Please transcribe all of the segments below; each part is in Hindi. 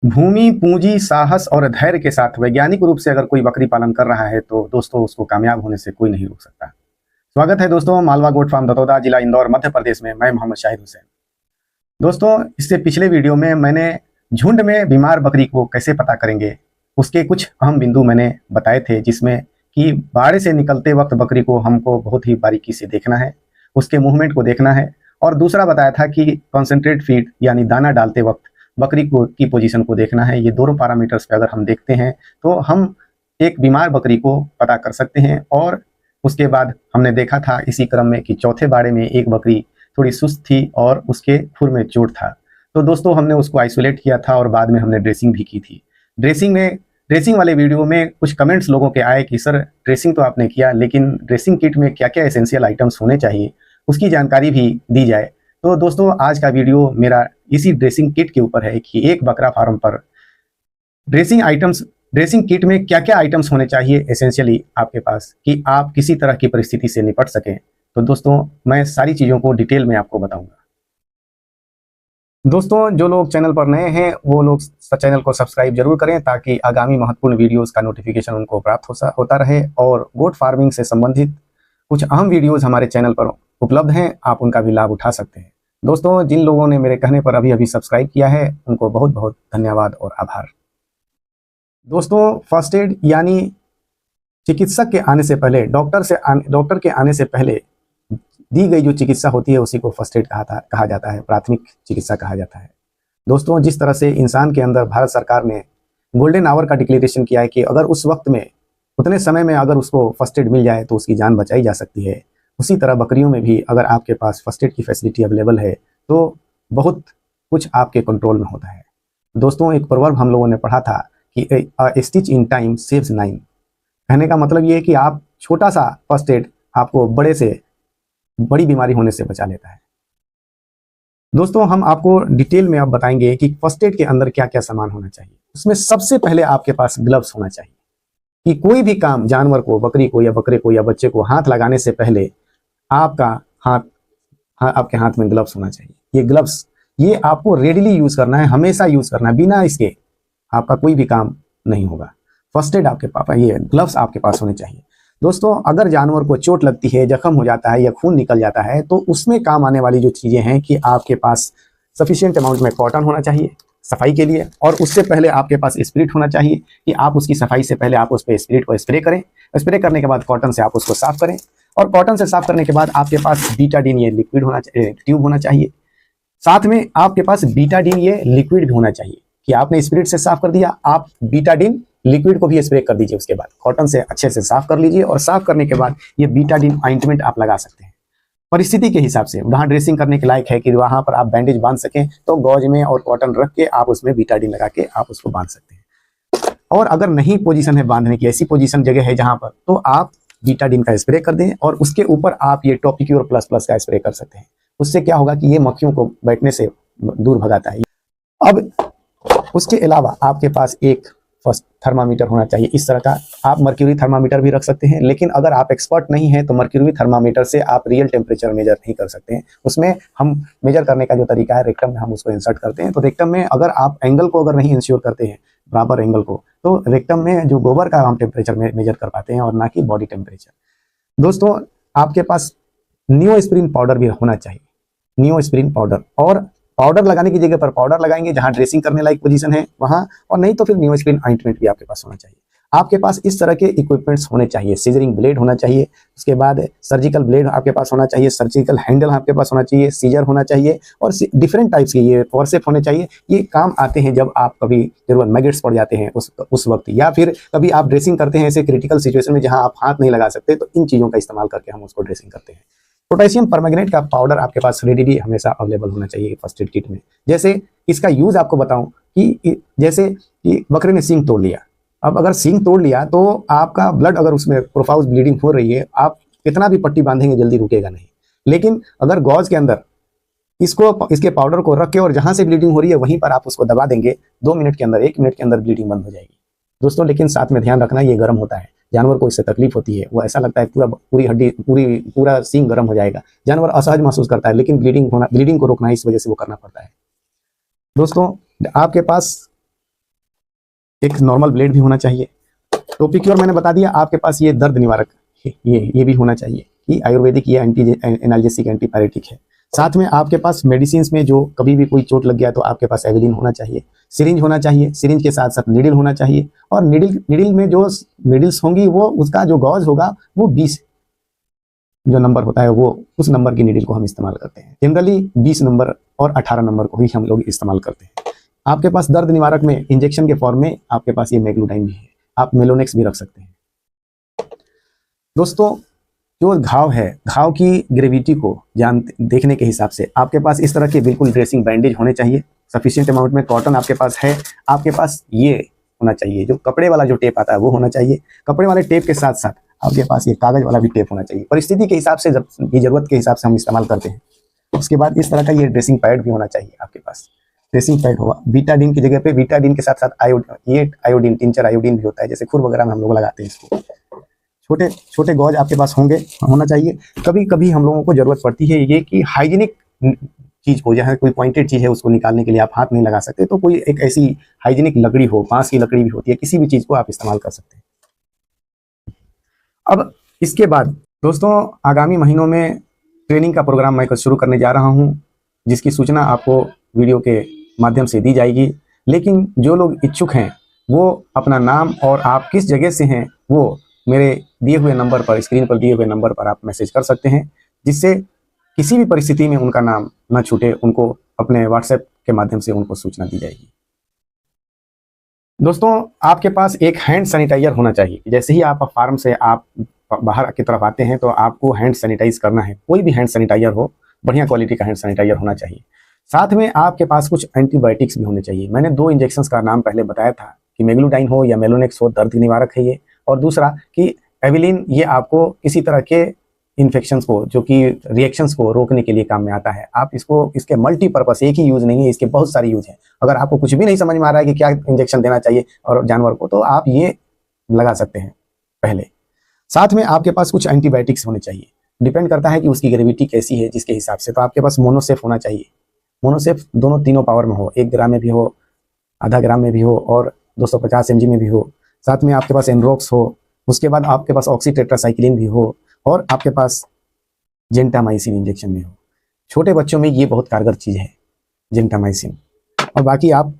भूमि, पूंजी, साहस और धैर्य के साथ वैज्ञानिक रूप से अगर कोई बकरी पालन कर रहा है तो दोस्तों उसको कामयाब होने से कोई नहीं रोक सकता। स्वागत है दोस्तों मालवा गोट फार्म दतौदा, जिला इंदौर, मध्य प्रदेश में। मैं मोहम्मद शाहिद हुसैन। दोस्तों इससे पिछले वीडियो में मैंने झुंड में बीमार बकरी को कैसे पता करेंगे उसके कुछ अहम बिंदु मैंने बताए थे, जिसमें कि बाड़े से निकलते वक्त बकरी को हमको बहुत ही बारीकी से देखना है, उसके मूवमेंट को देखना है। और दूसरा बताया था कि कॉन्सेंट्रेट फीड यानी दाना डालते वक्त बकरी को की पोजीशन को देखना है। ये दोनों पैरामीटर्स पे अगर हम देखते हैं तो हम एक बीमार बकरी को पता कर सकते हैं। और उसके बाद हमने देखा था इसी क्रम में कि चौथे बाड़े में एक बकरी थोड़ी सुस्त थी और उसके खुर में चोट था। तो दोस्तों हमने उसको आइसोलेट किया था और बाद में हमने ड्रेसिंग भी की थी। ड्रेसिंग वाले वीडियो में कुछ कमेंट्स लोगों के आए कि सर ड्रेसिंग तो आपने किया, लेकिन ड्रेसिंग किट में क्या क्या एसेंशियल आइटम्स होने चाहिए उसकी जानकारी भी दी जाए। तो दोस्तों आज का वीडियो मेरा इसी ड्रेसिंग किट के ऊपर है कि एक बकरा फार्म पर ड्रेसिंग किट में क्या क्या आइटम्स होने चाहिए एसेंशियली आपके पास, कि आप किसी तरह की परिस्थिति से निपट सकें। तो दोस्तों मैं सारी चीज़ों को डिटेल में आपको बताऊंगा। दोस्तों जो लोग चैनल पर नए हैं वो लोग चैनल को सब्सक्राइब जरूर करें ताकि आगामी महत्वपूर्ण वीडियोस का नोटिफिकेशन उनको प्राप्त होता रहे। और गोट फार्मिंग से संबंधित कुछ अहम वीडियोस हमारे चैनल पर उपलब्ध हैं, आप उनका भी लाभ उठा सकते हैं। दोस्तों जिन लोगों ने मेरे कहने पर अभी सब्सक्राइब किया है उनको बहुत बहुत धन्यवाद और आभार। दोस्तों फर्स्ट एड यानी चिकित्सक के आने से पहले, डॉक्टर के आने से पहले दी गई जो चिकित्सा होती है उसी को फर्स्ट एड कहा जाता है, प्राथमिक चिकित्सा कहा जाता है। दोस्तों जिस तरह से इंसान के अंदर भारत सरकार ने गोल्डन आवर का डिक्लेरेशन किया है कि अगर उस वक्त में उतने समय में अगर उसको फर्स्ट एड मिल जाए तो उसकी जान बचाई जा सकती है, उसी तरह बकरियों में भी अगर आपके पास फर्स्ट एड की फैसिलिटी अवेलेबल है तो बहुत कुछ आपके कंट्रोल में होता है। दोस्तों एक प्रवर्ब हम लोगों ने पढ़ा था कि स्टिच इन टाइम सेव्स 9। कहने का मतलब ये है कि आप छोटा सा फर्स्ट एड आपको बड़े से बड़ी बीमारी होने से बचा लेता है। दोस्तों हम आपको डिटेल में अब बताएंगे कि फर्स्ट एड के अंदर क्या क्या सामान होना चाहिए। उसमें सबसे पहले आपके पास ग्लव्स होना चाहिए, कि कोई भी काम जानवर को, बकरी को या बकरे को या बच्चे को हाथ लगाने से पहले आपका आपके हाथ में ग्लव्स होना चाहिए। ये ग्लव्स ये आपको रेडिली यूज करना है, हमेशा यूज करना है, बिना इसके आपका कोई भी काम नहीं होगा। फर्स्ट एड आपके पास, ये ग्लव्स आपके पास होने चाहिए। दोस्तों अगर जानवर को चोट लगती है, जख्म हो जाता है या खून निकल जाता है तो उसमें काम आने वाली जो चीजें हैं कि आपके पास सफिशिएंट अमाउंट में कॉटन होना चाहिए सफाई के लिए, और उससे पहले आपके पास स्पिरिट होना चाहिए कि आप उसकी सफाई से पहले आप उस पर स्पिरिट को स्प्रे करें। स्प्रे करने के बाद कॉटन से आप उसको साफ करें, और कॉटन से साफ करने के बाद आपके पास बीटाडीन ये लिक्विड होना चाहिए, ट्यूब होना चाहिए। साथ में आपके पास बीटाडीन ये लिक्विड भी होना चाहिए कि आपने स्पिरिट से साफ कर दिया, आप बीटाडीन लिक्विड को भी स्प्रे कर दीजिए। उसके बाद कॉटन से अच्छे से साफ कर लीजिए, और साफ करने के बाद ये बीटाडीन ऑइंटमेंट आप लगा सकते हैं परिस्थिति के हिसाब से। वहां ड्रेसिंग करने के लायक है कि वहां पर आप बैंडेज बांध सकें तो गौज में और कॉटन रख के आप उसमें बीटाडीन लगा के आप उसको बांध सकते हैं। और अगर नहीं पोजीशन है बांधने की, ऐसी पोजीशन जगह है जहां पर, तो आप बीटाडीन का स्प्रे कर दें और उसके ऊपर आप ये टॉपिक्योर प्लस प्लस का स्प्रे कर सकते हैं। उससे क्या होगा कि ये मक्खियों को बैठने से दूर भगाता है। अब उसके अलावा आपके पास एक फर्स्ट थर्मामीटर होना चाहिए इस तरह का। आप मर्क्यूरी थर्मामीटर भी रख सकते हैं, लेकिन अगर आप एक्सपर्ट नहीं हैं तो मर्क्यूरी थर्मामीटर से आप रियल टेम्परेचर मेजर नहीं कर सकते हैं। उसमें हम मेजर करने का जो तरीका है, रेक्टम में हम उसको इंसर्ट करते हैं। तो रेक्टम में अगर आप एंगल को अगर नहीं इंश्योर करते हैं, बराबर एंगल को, तो रेक्टम में जो गोबर का हम टेम्परेचर मेजर कर पाते हैं और ना कि बॉडी टेम्परेचर। दोस्तों आपके पास नियोस्प्रिन पाउडर भी होना चाहिए, नियोस्प्रिन पाउडर। और पाउडर लगाने की जगह पर पाउडर लगाएंगे जहां ड्रेसिंग करने लायक पोजीशन है वहां, और नहीं तो फिर नियोस्प्रिन ऑइंटमेंट भी आपके पास होना चाहिए। आपके पास इस तरह के इक्विपमेंट्स होने चाहिए। सीजरिंग ब्लेड होना चाहिए, उसके बाद सर्जिकल ब्लेड आपके पास होना चाहिए, सर्जिकल हैंडल आपके पास होना चाहिए, सीजर होना चाहिए, और डिफरेंट टाइप्स के ये फोर्सेप होने चाहिए। ये काम आते हैं जब आप कभी जरूरत मैगेट्स पड़ जाते हैं उस वक्त, या फिर कभी आप ड्रेसिंग करते हैं ऐसे क्रिटिकल सिचुएशन में जहां आप हाथ नहीं लगा सकते, तो इन चीजों का इस्तेमाल करके हम उसको ड्रेसिंग करते हैं। पोटेशियम परमैंगनेट का पाउडर आपके पास रेडिली हमेशा अवेलेबल होना चाहिए फर्स्ट एड किट में। जैसे इसका यूज आपको बताऊं कि जैसे कि बकरे ने सींग तोड़ लिया, अब अगर सींग तोड़ लिया तो आपका ब्लड अगर उसमें प्रोफाउज ब्लीडिंग हो रही है, आप कितना भी पट्टी बांधेंगे जल्दी रुकेगा नहीं। लेकिन अगर गॉज के अंदर इसके पाउडर को रख के और जहां से ब्लीडिंग हो रही है वहीं पर आप उसको दबा देंगे, 2 मिनट के अंदर, 1 मिनट के अंदर ब्लीडिंग बंद हो जाएगी। दोस्तों लेकिन साथ में ध्यान रखना, ये गर्म होता है, जानवर को इससे तकलीफ होती है, वो ऐसा लगता है पूरी हड्डी पूरा सींग गर्म हो जाएगा, जानवर असहज महसूस करता है, लेकिन ब्लीडिंग को रोकना है, इस वजह से वो करना पड़ता है। दोस्तों आपके पास एक नॉर्मल ब्लेड भी होना चाहिए। टोपिक्योर मैंने बता दिया, आपके पास ये दर्द निवारक है, ये भी होना चाहिए कि आयुर्वेदिक, ये एंटी एनाल्जेसिक एंटीपायरेटिक है। साथ में आपके पास मेडिसिन में जो कभी भी कोई चोट लग गया तो आपके पास एविलिन होना चाहिए, सिरिंज होना चाहिए, सिरिंज के साथ साथ नीडल होना चाहिए, और नीडल में जो नीडल्स होंगी वो उसका जो गॉज होगा वो 20 जो नंबर होता है वो उस नंबर की नीडल को हम इस्तेमाल करते हैं। जनरली 20 नंबर और 18 नंबर को ही हम लोग इस्तेमाल करते हैं। आपके पास दर्द निवारक में इंजेक्शन के फॉर्म में आपके पास ये मेग्लूटाइन भी है, आप मेलोनेक्स भी रख सकते हैं। दोस्तों, जो घाव है, घाव की ग्रेविटी को देखने के हिसाब से आपके पास इस तरह के बिल्कुल ड्रेसिंग बैंडेज होने चाहिए। सफिशिएंट अमाउंट में कॉटन आपके पास है। आपके पास ये होना चाहिए, जो कपड़े वाला जो टेप आता है वो होना चाहिए। कपड़े वाले टेप के साथ साथ आपके पास ये कागज वाला भी टेप होना चाहिए। परिस्थिति के हिसाब से, जब ये जरूरत के हिसाब से हम इस्तेमाल करते हैं। उसके बाद इस तरह का ये ड्रेसिंग पैड भी होना चाहिए आपके पास। ड्रेसिंग पैड होगा, बीटाडीन की जगह पे बीटाडीन के साथ साथ आयोडीन, टिंचर आयोडीन भी होता है, जैसे खुर वगैरह में हम लोग लगाते हैं इसको। छोटे छोटे गॉज आपके पास होना चाहिए। कभी कभी हम लोगों को जरूरत पड़ती है ये कि हाइजीनिक चीज को, जहाँ कोई पॉइंटेड चीज है उसको निकालने के लिए आप हाथ नहीं लगा सकते, तो कोई एक ऐसी हाइजीनिक लकड़ी हो, बांस की लकड़ी भी होती है, किसी भी चीज को आप इस्तेमाल कर सकते हैं। अब इसके बाद दोस्तों, आगामी महीनों में ट्रेनिंग का प्रोग्राम मैं शुरू करने जा रहा हूं, जिसकी सूचना आपको वीडियो के माध्यम से दी जाएगी। लेकिन जो लोग इच्छुक हैं वो अपना नाम और आप किस जगह से हैं वो मेरे दिए हुए नंबर पर, स्क्रीन पर दिए हुए नंबर पर आप मैसेज कर सकते हैं, जिससे किसी भी परिस्थिति में उनका नाम न छूटे, उनको अपने व्हाट्सएप के माध्यम से उनको सूचना दी जाएगी। दोस्तों, आपके पास एक हैंड सैनिटाइजर होना चाहिए। जैसे ही आप फार्म से आप बाहर की तरफ आते हैं तो आपको हैंड सैनिटाइज करना है। कोई भी हैंड सैनिटाइजर हो, बढ़िया क्वालिटी का हैंड सैनिटाइजर होना चाहिए। साथ में आपके पास कुछ एंटीबायोटिक्स भी होने चाहिए। मैंने 2 इंजेक्शंस का नाम पहले बताया था कि मेग्लूटाइन हो या मेलोनेक्स हो, दर्द निवारक है ये, और दूसरा कि एविलिन, ये आपको किसी तरह के इन्फेक्शंस को, जो कि रिएक्शंस को रोकने के लिए काम में आता है। आप इसके मल्टीपर्पस, एक ही यूज नहीं है, इसके बहुत सारे यूज हैं। अगर आपको कुछ भी नहीं समझ में आ रहा है कि क्या इंजेक्शन देना चाहिए और जानवर को, तो आप ये लगा सकते हैं पहले। साथ में आपके पास कुछ एंटीबायोटिक्स होने चाहिए। डिपेंड करता है कि उसकी ग्रेविटी कैसी है, जिसके हिसाब से। तो आपके पास मोनोसेफ होना चाहिए। मोनोसेफ तीनों पावर में हो, 1 ग्राम में भी हो, आधा ग्राम में भी हो, और 250 mg में भी हो। साथ में आपके पास एनरोक्स हो। उसके बाद आपके पास ऑक्सीटेट्रासाइक्लिन भी हो, और आपके पास जेंटामाइसिन इंजेक्शन भी हो। छोटे बच्चों में ये बहुत कारगर चीज़ है, जेंटामाइसिन। और बाकी आप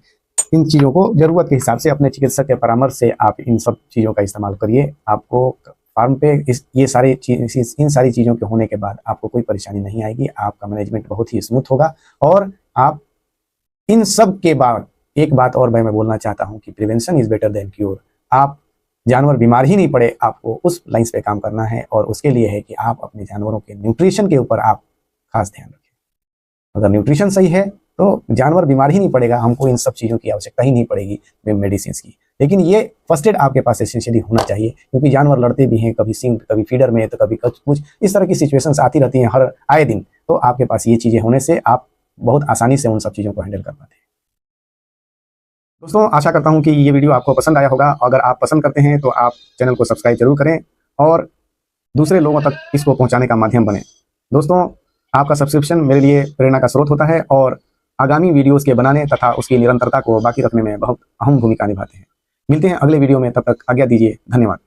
इन चीज़ों को ज़रूरत के हिसाब से अपने चिकित्सक के परामर्श से आप इन सब चीज़ों का इस्तेमाल करिए। आपको फार्म पे इन सारी चीज़ों के होने के बाद आपको कोई परेशानी नहीं आएगी। आपका मैनेजमेंट बहुत ही स्मूथ होगा। और आप इन सब के बाद एक बात और मैं बोलना चाहता हूँ कि prevention is better than cure. आप जानवर बीमार ही नहीं पड़े, आपको उस लाइन्स पे काम करना है, और उसके लिए है कि आप अपने जानवरों के न्यूट्रिशन के ऊपर आप खास ध्यान रखें। अगर न्यूट्रिशन सही है तो जानवर बीमार ही नहीं पड़ेगा, हमको इन सब चीज़ों की आवश्यकता ही नहीं पड़ेगी मेडिसिन की। लेकिन ये फर्स्ट एड आपके पास एसेंशियली होना चाहिए, क्योंकि जानवर लड़ते भी हैं, कभी सिंक, कभी फीडर में, तो कभी कुछ इस तरह की सिचुएशंस आती रहती हैं हर आए दिन। तो आपके पास ये चीज़ें होने से आप बहुत आसानी से उन सब चीज़ों को हैंडल कर पाते हैं। दोस्तों, आशा करता हूं कि ये वीडियो आपको पसंद आया होगा। अगर आप पसंद करते हैं तो आप चैनल को सब्सक्राइब जरूर करें और दूसरे लोगों तक इसको पहुंचाने का माध्यम बने। दोस्तों, आपका सब्सक्रिप्शन मेरे लिए प्रेरणा का स्रोत होता है और आगामी वीडियोस के बनाने तथा उसकी निरंतरता को बाकी रखने में बहुत अहम भूमिका निभाते हैं। मिलते हैं अगले वीडियो में, तब तक आज्ञा दीजिए। धन्यवाद।